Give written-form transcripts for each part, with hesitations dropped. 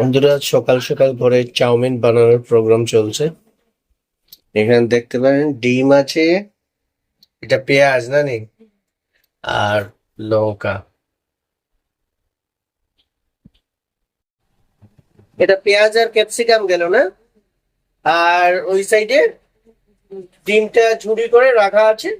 বন্ধুরা সকাল সকাল ঘরে চাউমিন বানানোর প্রোগ্রাম চলছে। এখানে দেখতে পারেন ডিম আছে, এটা পেঁয়াজ না নেই, আর লঙ্কা। এটা পেঁয়াজ আর ক্যাপসিকাম গেল না, আর ওই সাইডে ডিমটা ঝুড়ি করে রাখা আছে।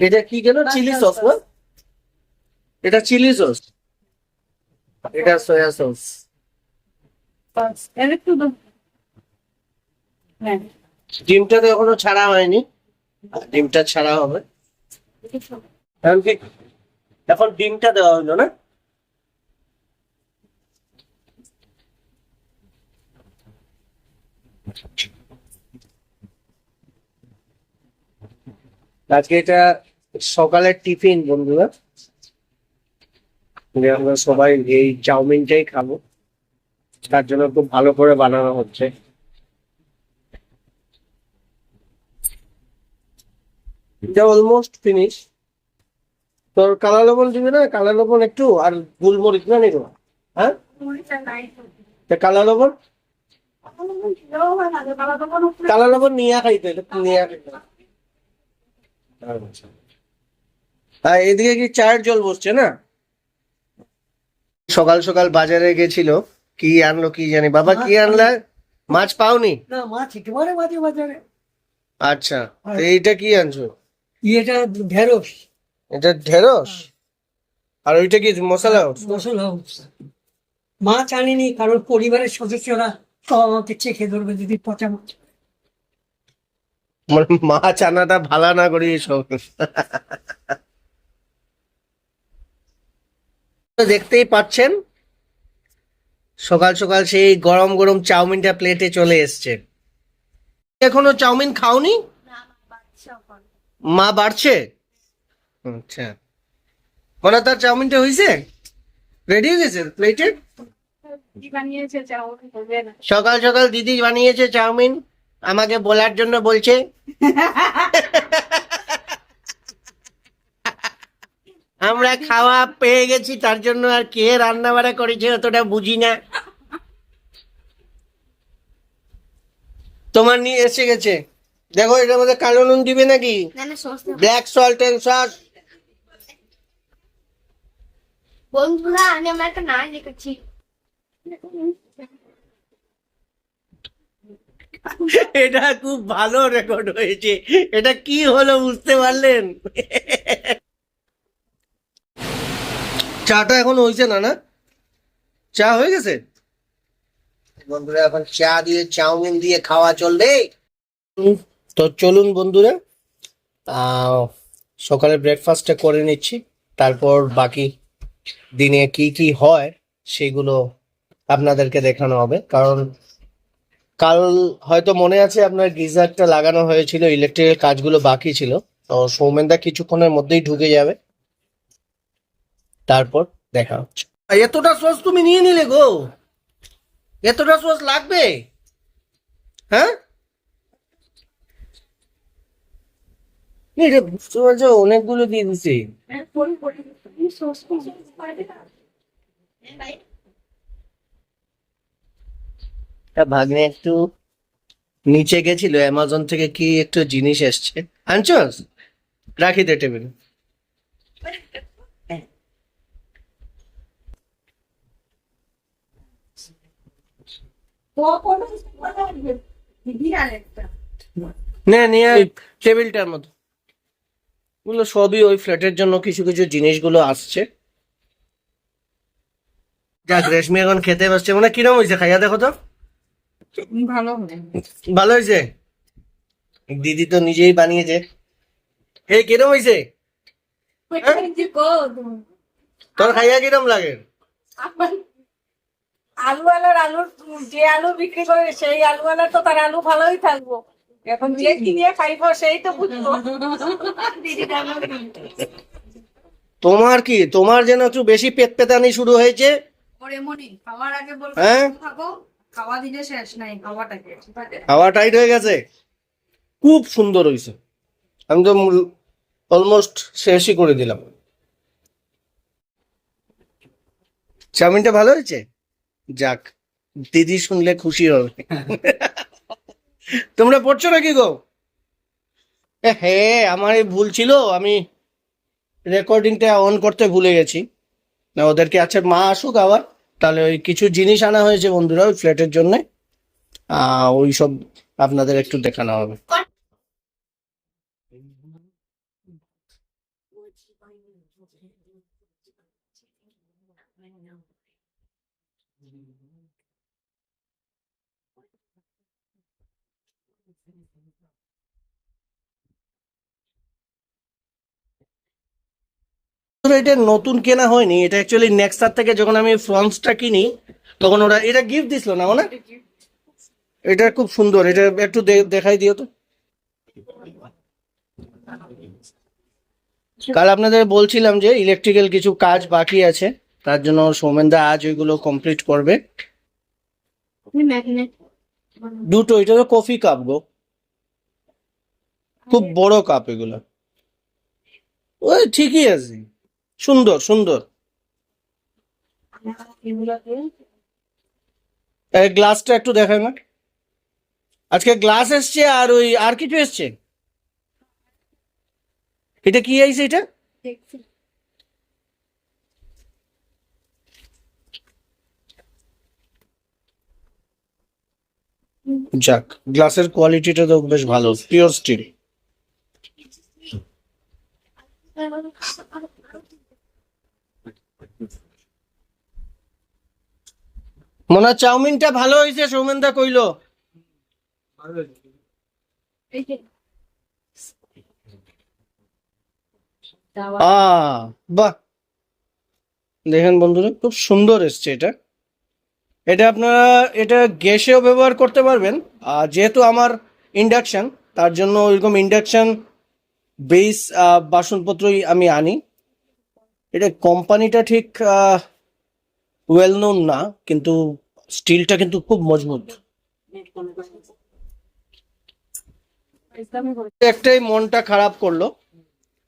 এটা কি গেল? চিলি সস না? এটা চিলি সস, এটা সয়া সস। ডিমটা তো এখনো ছাড়া হয়নি, ডিমটা ছাড়া হবে। এখন এখন ডিমটা দেওয়া হলো না? আজকে এটা সকালের টিফিন বন্ধুরা, আমরা সবাই এই চাউমিনটাই খাবো, তার জন্য খুব ভালো করে বানানো হচ্ছে। এটা অলমোস্ট ফিনিশ। তোর কালা লবণ দিবি না? কালা লবণ একটু, আর গোলমরিচ না নিবো? হ্যাঁ, কালা লবণ, কালা লবণ নিয়ে খাইতে, নিয়ে খাইতে। আর এদিকে কি চায়ের জল বসছে না? সকাল সকাল বাজারে গেছিল, কি আনলো কি জানি। বাবা কি আনলা? মাছ পাওনি? না, মাছ একেবারে মাঝে বাজারে। আচ্ছা, তো এইটা কি আনছো? এটা ঢেঁড়স। এটা ঢেঁড়স, আর ওইটা কি মশলা? মশলা হাউস। মাছ আনিনি, কারণ পরিবারের সদস্যরা সব আমাকে চেখে ধরবে যদি পচা মাছ। মানে মাছ আনাটা ভালো না করি সব। দেখতেই পাচ্ছেন সকাল সকাল সেই গরম গরম চাউমিনটা প্লেটে চলে এসছে। এখনো চাউমিন খাওনি? মা বাড়ছে? আচ্ছা, মানে তার চাউমিনটা হয়েছে, রেডি হয়ে গেছে প্লেটে। সকাল সকাল দিদি বানিয়েছে চাউমিন, আমাকে বলার জন্য বলছে। আমরা খাওয়া পেয়ে গেছি, তার জন্য আর কে রান্না বাড়া করেছে অতটা বুঝি না। তোমার নিয়ে এসে গেছে, দেখো এটার মধ্যে কালো নুন দিবে নাকি? Black salt and sauce. বন্ধুরা আমি আমার একটা নাচ দেখেছি। এটা খুব ভালো রেকর্ড হয়েছে। এটা কি হলো বুঝতে পারলেন? চাটা এখন হয়েছে না? না, চা হয়ে গেছে বন্ধুরা, এখন চা দিয়ে চাউমিন দিয়ে খাওয়া চলবে। তো চলুন বন্ধুরা, সকালে ব্রেকফাস্টটা করে নিচ্ছি, তারপর বাকি দিনে কি কি হয় সেগুলো আপনাদেরকে দেখানো হবে। কারণ কাল হয়তো মনে আছে আপনার গিজারটা লাগানো হয়েছিল, ইলেকট্রিকের কাজগুলো বাকি ছিল। তো সৌমেনদা কিছুক্ষণের মধ্যেই ঢুকে যাবে, তারপর দেখা হচ্ছে। এতটা সস তুমি নিয়ে নিলে গো? এতটা সস লাগবে? হ্যাঁ, এটা বুঝতে পারছো, অনেকগুলো দিয়ে দিছি। ভাগ্নে একটু নিচে গেছিল, অ্যামাজন থেকে কি একটু জিনিস এসছে, আনছস? রাখি দে টেবিল। নে নিয়ে টেবিলটার মতো গুলো সবই ওই ফ্ল্যাটের জন্য কিছু কিছু জিনিসগুলো আসছে। যাক, রেশমি এখন খেতে বসছে। মানে কিরম হয়েছে, খাইয়া দেখো তো। ভালো ভালো হয়েছে? দিদি তো নিজেই বানিয়েছে। এই কিরম হয়েছে? তোর খাইয়া কিরম লাগে? আলুওয়ালার যে আলু বিক্রি করে সেই আলুওয়ালার তো তার আলু ভালোই থাকবো, এখন যে কিনে খাইবো সেই তো বুঝবো। তোমার কি, তোমার যেন একটু বেশি পেট পেতানি শুরু হয়েছে। ওরে মনি, খাওয়ার আগে বলবো হ্যাঁ? থাকো, খাওয়া দিলে শেষ নাই খাওয়াটাকে। হাওয়া টাইট হয়ে গেছে। খুব সুন্দর হয়েছে, আমি তো অলমোস্ট শেষই করে দিলাম। চাউমিনটা ভালো হয়েছে? যাক, দিদি শুনলে খুশি হবে। তোমরা পড়ছো নাকি গো? হ্যাঁ, আমার এই ভুল ছিল, আমি রেকর্ডিংটা অন করতে ভুলে গেছি। না ওদেরকে, আচ্ছা মা আসুক আবার, তাহলে ওই কিছু জিনিস আনা হয়েছে বন্ধুরা ওই ফ্ল্যাটের জন্য, ওই সব আপনাদের একটু দেখানো হবে। এটা নতুন কেনা হয়নি, এটা অ্যাকচুয়ালি নেক্সার থেকে যখন আমি ফ্রন্সটা কিনি তখন ওরা এটা গিফট দিছিল না মানে। এটা খুব সুন্দর, এটা একটু দেখাই দিও তো। কাল আপনাদের বলছিলাম যে ইলেকট্রিক্যাল কিছু কাজ বাকি আছে, তার জন্য সৌমেনদা আজ ওইগুলো কমপ্লিট করবে। দুটো, এটা তো কফি কাপ গো, খুব বড় কাপ এগুলো। ওই ঠিকই আছে, সুন্দর সুন্দর। গ্লাসটা একটু দেখায় না, আজকে গ্লাস এসছে আর ওই আর কিছু এসছে। এটা কি আইছে এটা? যাক, গ্লাসের কোয়ালিটিটা তো বেশ ভালো, পিওর স্টিল। মনে হয় চাউমিনটা ভালো হয়েছে, সৌমেনদা কইলো। বাহ, দেখেন বন্ধুরা খুব সুন্দর এসছে এটা। এটা আপনারা এটা গ্যাসেও ব্যবহার করতে পারবেন, আর যেহেতু আমার ইন্ডাকশন, তার জন্য ওইরকম ইন্ডাকশন বেস বাসনপত্রই আমি আনি। এটা কোম্পানিটা ঠিক ওয়েল নোন না, কিন্তু স্টিলটা কিন্তু খুব মজবুত। একটাই মনটা খারাপ করলো,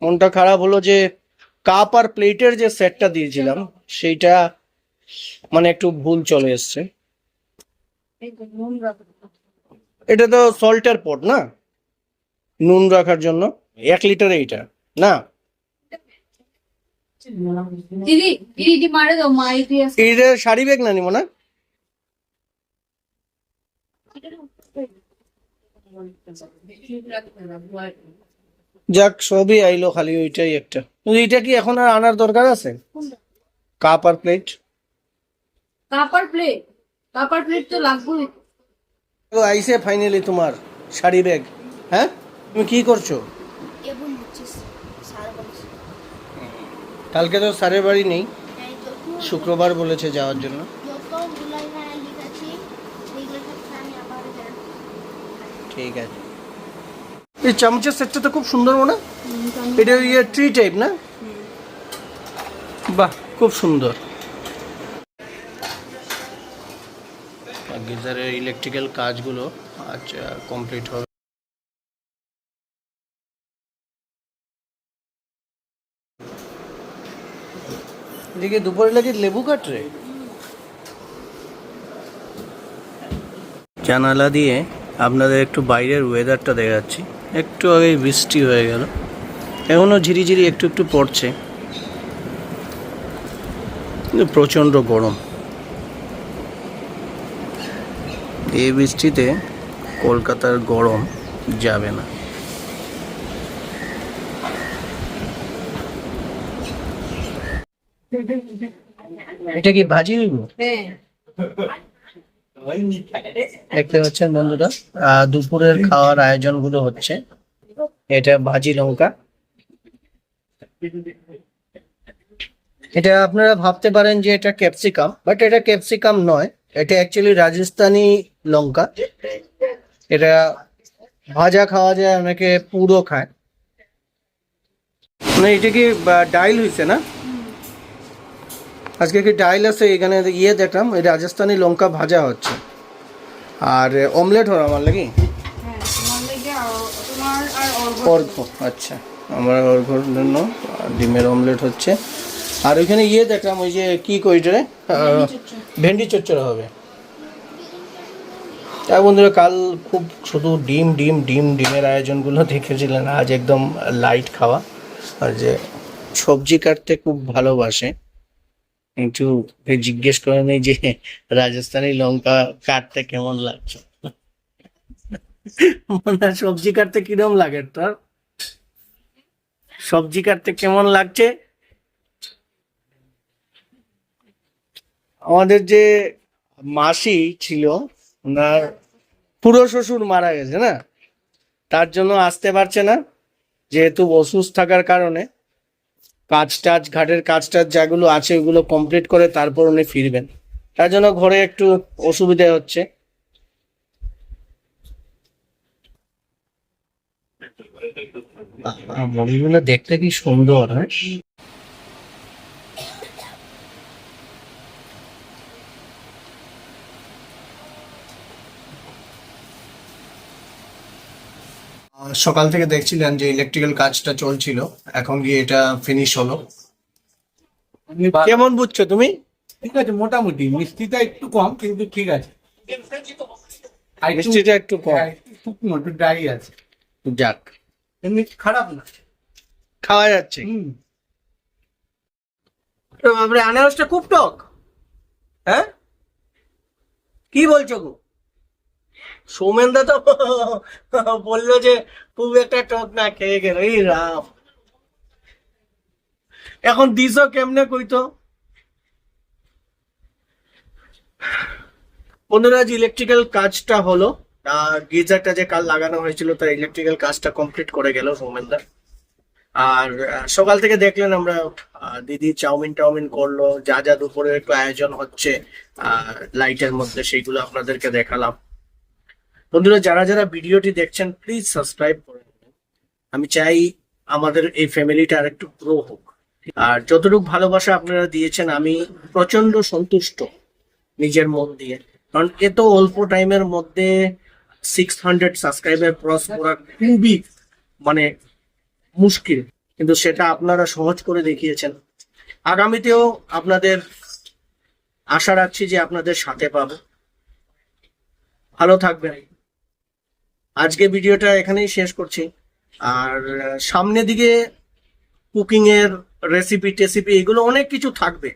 মনটা খারাপ হলো যে কাপ আর প্লেটের যে সেটটা দিয়েছিলাম সেইটা মানে একটু ভুল চলে এসছে। এটা তো সল্টের পট না, নুন রাখার জন্য 1 লিটার এইটা না। দিদি দিদি মারে দাও, মাই দিয়ে এটা শাড়ি ব্যাগ না নিব না। যাক, সবই আইলো, খালি ওইটাই একটা। কিন্তু এটা কি এখন আর আনার দরকার আছে? কাপ আর প্লেট কাপার প্লেট তো লাগবে। আইসে ফাইনালি তোমার শাড়ি ব্যাগ। হ্যাঁ, তুমি কি করছো? এবং হচ্ছিস সারা বলছি কালকে তো স্যারের বাড়ি নেই, যত শুক্রবার বলেছে যাওয়ার জন্য। যতগুলো এখানে লিখেছি সেইগুলো সব আমি আবার ঠিক আছে। এই চামচের সেটটা তো খুব সুন্দর মনে হয়। এটা ইয়ে ট্রি টাইপ না? বাহ, খুব সুন্দর। গিজারের ইলেকট্রিক্যাল কাজগুলো আজ কমপ্লিট হবে। এদিকে দুপুরে লাগে লেবু কাটরে। জানালা দিয়ে আপনাদের একটু বাইরের ওয়েদারটা দেখাচ্ছি। একটু আগে বৃষ্টি হয়ে গেল, এখনো ঝিরিঝিরি একটু একটু পড়ছে, কিন্তু প্রচণ্ড গরম। এই বৃষ্টিতে কলকাতার গরম যাবে না। এটা কি ভাজি হইব? হ্যাঁ দেখতে পাচ্ছেন বন্ধুরা, দুপুরের খাওয়ার আয়োজন গুলো হচ্ছে। এটা ভাজি লঙ্কা। এটা আপনারা ভাবতে পারেন যে এটা ক্যাপসিকাম, বাট এটা ক্যাপসিকাম নয়, এটা অ্যাকচুয়ালি রাজস্থানি লঙ্কা। এটা ভাজা খাওয়া যায়, অনেকে পুরো খায়। মানে এটা কি ডাইল হয়েছে না? আজকে কি ডাইল আছে এখানে? ইয়ে দেখলাম এই রাজস্থানি লঙ্কা ভাজা হচ্ছে, আর অমলেট হলো আমার লাগি অর্ঘ। আচ্ছা, আমার অর্ঘর জন্য ডিমের অমলেট হচ্ছে। আর ওইখানে ইয়ে দেখলাম, ওই যে কি কইটারে ভেন্ডি চচ্চড়া হবে। তাই বন্ধুরা, কাল খুব শুধু ডিম ডিম ডিম ডিমের আয়োজনগুলো দেখেছিলেন, আজ একদম লাইট খাওয়া। আর যে সবজি কাটতে খুব ভালোবাসে, একটু জিজ্ঞেস করে নেই যে রাজস্থানি লঙ্কা কাটতে কেমন লাগছে। মানে সবজি কাটতে কিরম লাগে তোর? সবজি কাটতে কেমন লাগছে? আমাদের যে মাসি ছিল, ওনার পুরো শ্বশুর মারা গেছে না, তার জন্য আসতে পারছে না, যেহেতু অসুস্থ থাকার কারণে। কাজ টাজ, ঘাটের কাজ টাজ যেগুলো আছে ওগুলো কমপ্লিট করে তারপর উনি ফিরবেন, তার জন্য ঘরে একটু অসুবিধা হচ্ছে। মুড়িগুলো দেখতে কি সুন্দর, হ্যাঁ। সকাল থেকে দেখছিলেন যে ইলেকট্রিক্যাল কাজটা চলছিল, এখন গিয়ে এটা ফিনিশ হলো। কেমন বুঝছো তুমি? ঠিক আছে, মোটামুটি মিষ্টিটা একটু কম, কিন্তু ঠিক আছে। আর একটু- মিষ্টিটা একটু কম, হ্যাঁ, একটু শুকনো, একটু ড্রাই আছে, যাক, এমনি খারাপ না। খাওয়া যাচ্ছে। বাপরে, আনারসটা খুব টক। হ্যাঁ, কি বলছো গো? সৌমেনদা তো বললো যে খুব একটা টক না, খেয়ে গেল। এই রাম, এখন দিছো কেমনে কইতো? বন্ধুরা, আজ ইলেকট্রিক্যাল কাজটা হলো, গিজারটা যে কাল লাগানো হয়েছিল তার ইলেকট্রিক্যাল কাজটা কমপ্লিট করে গেল সৌমেনদা। আর সকাল থেকে দেখলেন আমরা, দিদি চাউমিন টাউমিন করলো, যা যা দুপুরে একটু আয়োজন হচ্ছে লাইটের মধ্যে, সেইগুলো আপনাদেরকে দেখালাম। বন্ধুরা, যারা যারা ভিডিওটি দেখছেন প্লিজ সাবস্ক্রাইব করে নেবেন। আমি চাই আমাদের এই ফ্যামিলিটা আর একটু গ্রো হোক। আর যতটুকু ভালোবাসা আপনারা দিয়েছেন, আমি প্রচন্ড সন্তুষ্ট নিজের মন দিয়ে। কারণ এত অল্প টাইমের মধ্যে 600 সাবস্ক্রাইবার ক্রস করা খুবই মানে মুশকিল, কিন্তু সেটা আপনারা সহজ করে দেখিয়েছেন। আগামীতেও আপনাদের আশা রাখছি যে আপনাদের সাথে পাবো। ভালো থাকবেন। আজকে ভিডিওটা এখানেই শেষ করছি। আর সামনের দিকে কুকিং এর রেসিপি টেসিপি এগুলো অনেক কিছু থাকবে,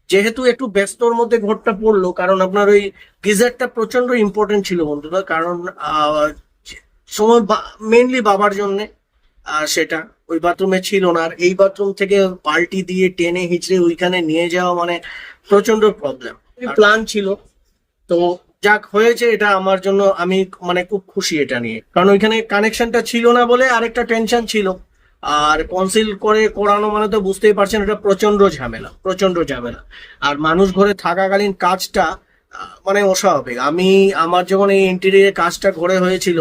যেহেতু একটু ব্যস্তর মধ্যে ঘরটা পড়লো। কারণ আপনার ওই গিজারটা প্রচন্ড ইম্পর্টেন্ট ছিল বন্ধুরা, কারণ সময় মেনলি বাবার জন্যে সেটা ওই বাথরুমে ছিল না, আর এই বাথরুম থেকে পাল্টি দিয়ে টেনে হিচড়ে ওইখানে নিয়ে যাওয়া মানে প্রচন্ড প্রবলেম। প্ল্যান ছিল, তো যাক হয়েছে, এটা আমার জন্য আমি মানে খুব খুশি এটা নিয়ে। কারণ ওইখানে কানেকশনটা ছিল না বলে আরেকটা টেনশন ছিল। আর কনসিল করে করানো মানে তো বুঝতেই পারছেন, এটা প্রচন্ড ঝামেলা, প্রচন্ড ঝামেলা। আর মানুষ ঘরে থাকাকালীন কাজটা মানে অস্বাভাবিক। আমার যখন এই ইন্টেরিয়র কাজটা ঘরে হয়েছিল,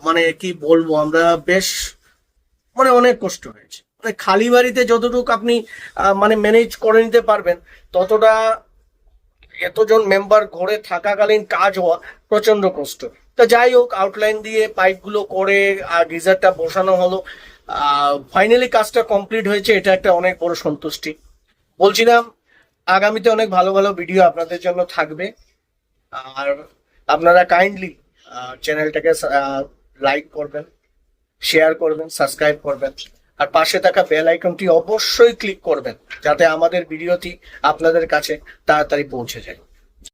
মানে কি বলবো, আমরা বেশ মানে অনেক কষ্ট হয়েছে। মানে খালি বাড়িতে যতটুকু আপনি মানে ম্যানেজ করে নিতে পারবেন, ততটা এতজন মেম্বার ঘরে থাকাকালীন কাজ হওয়া প্রচন্ড কষ্ট। তা যাই হোক, আউটলাইন দিয়ে পাইপগুলো করে আর গিজারটা বসানো হলো, ফাইনালি কাজটা কমপ্লিট হয়েছে, এটা একটা অনেক বড় সন্তুষ্টি। বলছিলাম আগামীতে অনেক ভালো ভালো ভিডিও আপনাদের জন্য থাকবে। আর আপনারা কাইন্ডলি চ্যানেলটাকে লাইক করবেন, শেয়ার করবেন, সাবস্ক্রাইব করবেন, আর পাশে থাকা বেল আইকনটি অবশ্যই ক্লিক করবেন, যাতে আমাদের ভিডিওটি আপনাদের কাছে তাড়াতাড়ি পৌঁছে যায়।